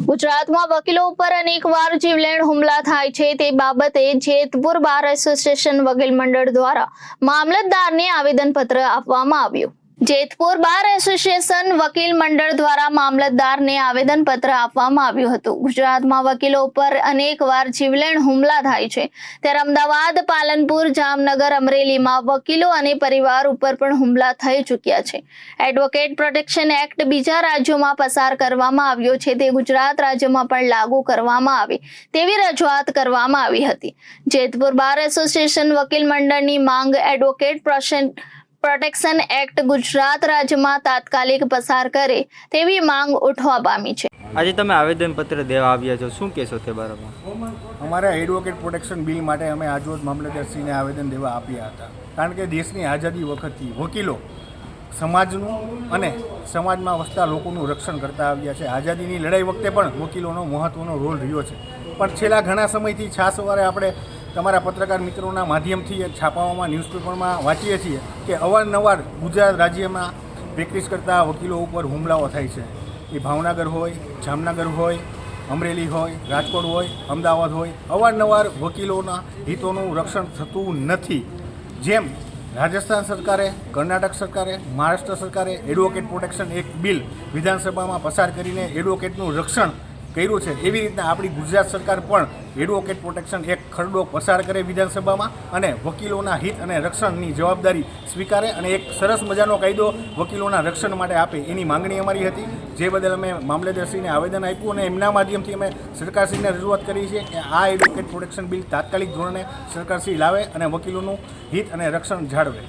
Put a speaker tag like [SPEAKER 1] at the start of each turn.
[SPEAKER 1] ગુજરાતમાં વકીલો ઉપર અનેકવાર જીવલેણ હુમલા થાય છે તે બાબતે જેતપુર બાર એસોસિએશન વકીલ મંડળ દ્વારા મામલતદારને આવેદનપત્ર આપવામાં આવ્યું। જેતપુર બાર એસોસિએશન વકીલ મંડળ દ્વારા મામલતદારને આવેદનપત્ર આપવામાં આવ્યું હતું। ગુજરાતમાં વકીલો ઉપર અનેકવાર જીવલેણ હુમલા થાય છે ત્યારે અમદાવાદ, પાલનપુર, જામનગર, અમરેલીમાં વકીલો અને પરિવાર ઉપર પણ હુમલા થઈ ચૂક્યા છે। એડવોકેટ પ્રોટેક્શન એક્ટ બીજા રાજ્યોમાં પસાર કરવામાં આવ્યો છે તે ગુજરાત રાજ્યમાં પણ લાગુ કરવામાં આવે તેવી રજૂઆત કરવામાં આવી હતી। જેતપુર બાર એસોસિએશન વકીલ મંડળની માંગ એડવોકેટ પ્રોટેક્શન એક્ટ ગુજરાત રાજ્યમાં તાત્કાલિક પસાર કરે તેવી માંગ ઉઠવા પામી છે।
[SPEAKER 2] આજે તમે આવેદનપત્ર દેવા આવ્યા છો, શું કહેશો તે બારામાં?
[SPEAKER 3] અમારા એડવોકેટ પ્રોટેક્શન બિલ માટે અમે આજરોજ મામલતદારશ્રીને આવેદન દેવા આપ્યા હતા, કારણ કે દેશની આઝાદી વખતથી વકીલો સમાજનું અને સમાજમાં વસતા લોકોનું રક્ષણ કરતા આવ્યા છે। આઝાદીની લડાઈ વખતે પણ વકીલોનો મહત્ત્વનો રોલ રહ્યો છે, પણ છેલ્લા ઘણા સમયથી સવારે આપણે તમારા પત્રકાર મિત્રોના માધ્યમથી છાપાઓમાં, ન્યૂઝપેપરમાં વાંચીએ છીએ કે અવારનવાર ગુજરાત રાજ્યમાં પ્રેક્ટિસ કરતા વકીલો ઉપર હુમલાઓ થાય છે। એ ભાવનગર હોય, જામનગર હોય, અમરેલી હોય, રાજકોટ હોય, અમદાવાદ હોય, અવારનવાર વકીલોના હિતોનું રક્ષણ થતું નથી। જેમ રાજસ્થાન સરકારે, કર્ણાટક સરકારે, મહારાષ્ટ્ર સરકારે એડવોકેટ પ્રોટેક્શન એક્ટ બિલ વિધાનસભામાં પસાર કરીને એડવોકેટનું રક્ષણ કર્યું છે, એવી રીતના આપણી ગુજરાત સરકાર પણ એડવોકેટ પ્રોટેક્શન એક્ટ ખરડો પસાર કરે વિધાનસભામાં અને વકીલોના હિત અને રક્ષણની જવાબદારી સ્વીકારે અને એક સરસ મજાનો કાયદો વકીલોના રક્ષણ માટે આપે, એની માંગણી અમારી હતી। જે બદલ અમે મામલતદારશ્રીને આવેદન આપ્યું અને એમના માધ્યમથી અમે સરકારશ્રીને રજૂઆત કરી છે કે આ એડવોકેટ પ્રોટેક્શન બિલ તાત્કાલિક ધોરણે સરકારશ્રી લાવે અને વકીલોનું હિત અને રક્ષણ જાળવે।